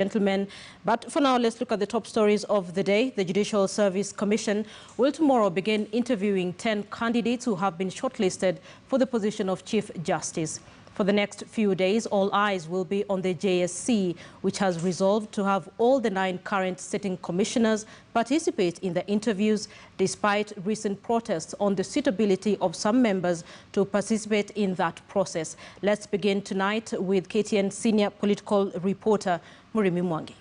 Gentlemen, but for now, let's look at the top stories of the day. The Judicial Service Commission will tomorrow begin interviewing 10 candidates who have been shortlisted for the position of Chief Justice. For the next few days, all eyes will be on the JSC, which has resolved to have all the 9 current sitting commissioners participate in the interviews, despite recent protests on the suitability of some members to participate in that process. Let's begin tonight with KTN senior political reporter Murimi Mwangi.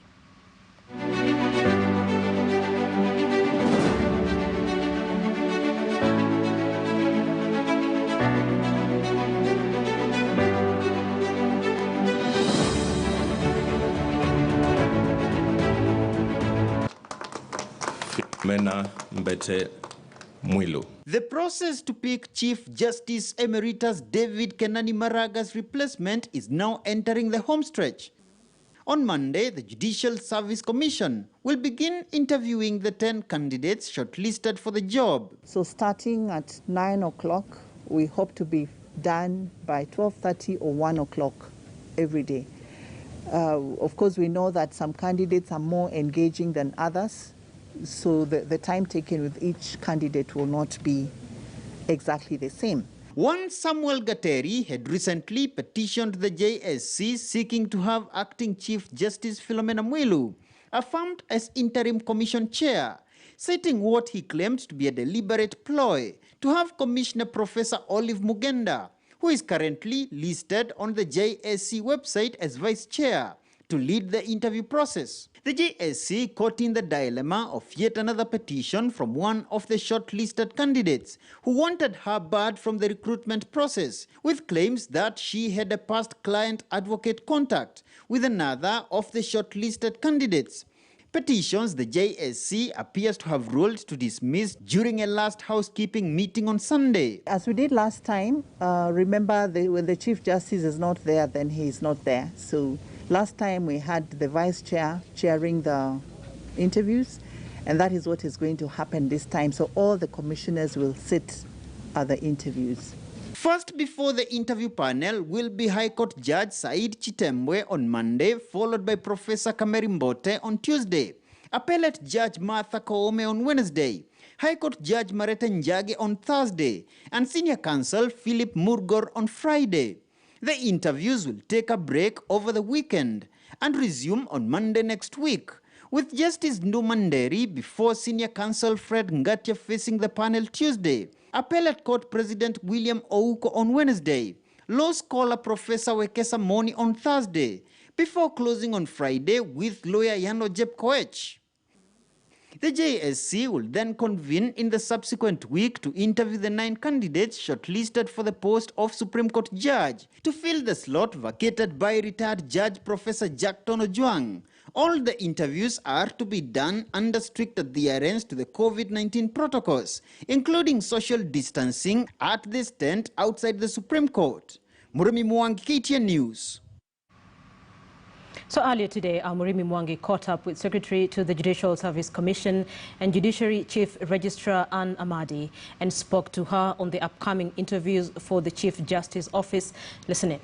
The process to pick Chief Justice Emeritus David Kenani Maraga's replacement is now entering the home stretch. On Monday, the Judicial Service Commission will begin interviewing the 10 candidates shortlisted for the job. So starting at 9 o'clock, we hope to be done by 12:30 or 1 o'clock every day. Of course, we know that some candidates are more engaging than others. So the time taken with each candidate will not be exactly the same. One Samuel Gateri had recently petitioned the JSC seeking to have acting Chief Justice Philomena Mwilu affirmed as interim commission chair, citing what he claimed to be a deliberate ploy to have Commissioner Professor Olive Mugenda, who is currently listed on the JSC website as vice chair, to lead the interview process. The JSC caught in the dilemma of yet another petition from one of the shortlisted candidates who wanted her barred from the recruitment process with claims that she had a past client-advocate contact with another of the shortlisted candidates. Petitions the JSC appears to have ruled to dismiss during a last housekeeping meeting on Sunday. As we did last time, remember when the Chief Justice is not there, then he is not there. So last time we had the vice chair chairing the interviews, and that is what is going to happen this time. So all the commissioners will sit at the interviews. First before the interview panel will be High Court Judge Said Chitembwe on Monday, followed by Professor Kameri Mbote on Tuesday, Appellate Judge Martha Koome on Wednesday, High Court Judge Mareta Njage on Thursday, and Senior Counsel Philip Murgor on Friday. The interviews will take a break over the weekend and resume on Monday next week, with Justice Ndumanderi before Senior Counsel Fred Ngatia facing the panel Tuesday, Appellate Court President William Ouko on Wednesday, Law Scholar Professor Wekesa Moni on Thursday, before closing on Friday with lawyer Yano Jeb Koech. The JSC will then convene in the subsequent week to interview the 9 candidates shortlisted for the post of Supreme Court Judge to fill the slot vacated by retired Judge Professor Jack Tono Juang. All the interviews are to be done under strict adherence to the COVID-19 protocols, including social distancing at this tent outside the Supreme Court. Murimi Mwangi, KTN News. So earlier today, Murimi Mwangi caught up with Secretary to the Judicial Service Commission and Judiciary Chief Registrar Ann Amadi and spoke to her on the upcoming interviews for the Chief Justice Office. Listen in.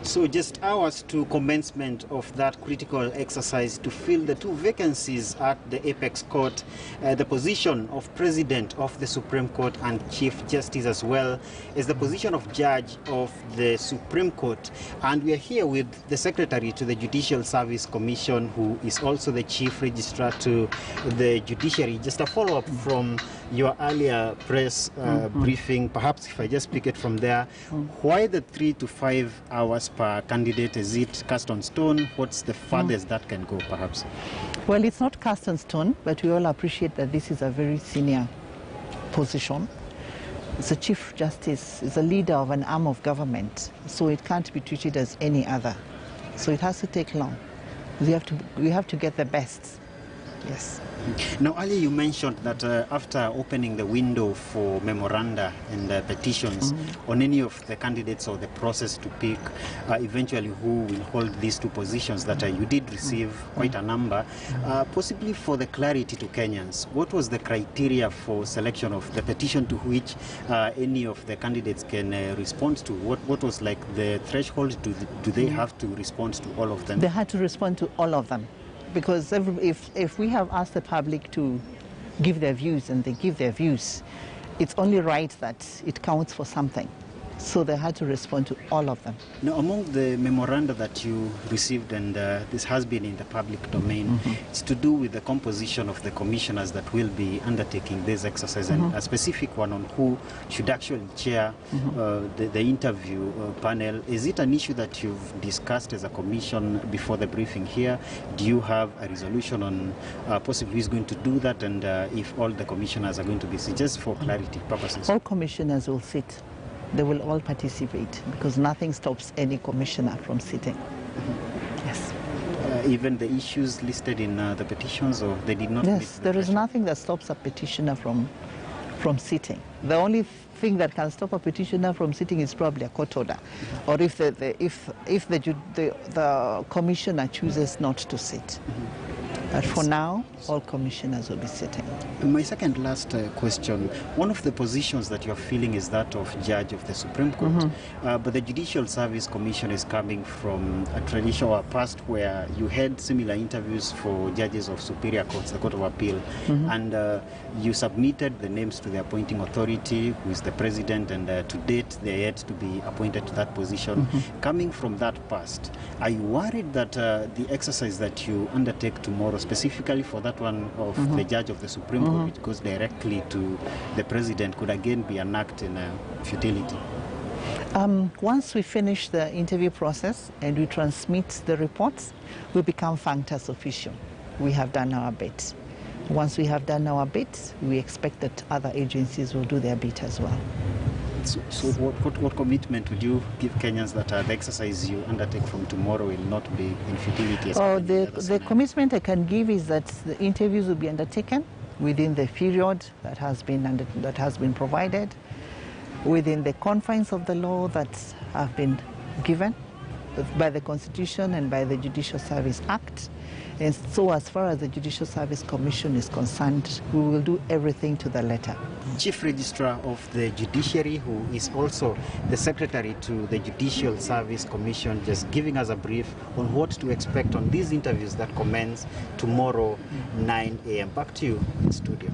So just hours to commencement of that critical exercise to fill the 2 vacancies at the Apex Court, the position of President of the Supreme Court and Chief Justice, as well as the position of Judge of the Supreme Court. And we are here with the Secretary to the Judicial Service Commission, who is also the Chief Registrar to the Judiciary. Just a follow-up from your earlier press briefing, perhaps if I just pick it from there, why the 3 to 5 hours per candidate? Is it cast on stone? What's the farthest that can go, perhaps? Well, it's not cast on stone, but we all appreciate that this is a very senior position. It's a Chief Justice, it's a leader of an arm of government, so it can't be treated as any other. So it has to take long. We have to get the best Yes. Now, earlier you mentioned that after opening the window for memoranda and petitions on any of the candidates or the process to pick eventually who will hold these two positions, that you did receive quite a number. Possibly for the clarity to Kenyans, what was the criteria for selection of the petition to which any of the candidates can respond to? What was like the threshold? Do they have to respond to all of them? They had to respond to all of them. Because if we have asked the public to give their views and they give their views, it's only right that it counts for something. So they had to respond to all of them. Now, among the memoranda that you received, and this has been in the public domain, it's to do with the composition of the commissioners that will be undertaking this exercise, and a specific one on who should actually chair the interview panel. Is it an issue that you've discussed as a commission before the briefing here? Do you have a resolution on possibly who is going to do that, and if all the commissioners are going to be seated, just for clarity purposes? All commissioners will sit. They will all participate because nothing stops any commissioner from sitting. Yes. Even the issues listed in the petitions, or they did not? Yes, there is nothing that stops a petitioner from sitting. The only thing that can stop a petitioner from sitting is probably a court order, or if the commissioner chooses not to sit. But for now, all commissioners will be sitting. My second last question, one of the positions that you're filling is that of judge of the Supreme Court, but the Judicial Service Commission is coming from a tradition or a past where you had similar interviews for judges of superior courts, the Court of Appeal, and you submitted the names to the appointing authority, who is the president, and to date they're yet to be appointed to that position. Coming from that past, are you worried that the exercise that you undertake tomorrow, specifically for that one of the judge of the Supreme Court, which goes directly to the president, could again be an act in futility? Once we finish the interview process and we transmit the reports, we become functus official. We have done our bit. Once we have done our bit, we expect that other agencies will do their bit as well. So what commitment would you give Kenyans that the exercise you undertake from tomorrow will not be in futility? The commitment I can give is that the interviews will be undertaken within the period that has been provided, within the confines of the law that have been given by the Constitution and by the Judicial Service Act. And so as far as the Judicial Service Commission is concerned, we will do everything to the letter. Chief Registrar of the Judiciary, who is also the Secretary to the Judicial Service Commission, just giving us a brief on what to expect on these interviews that commence tomorrow, 9 a.m. Back to you in studio.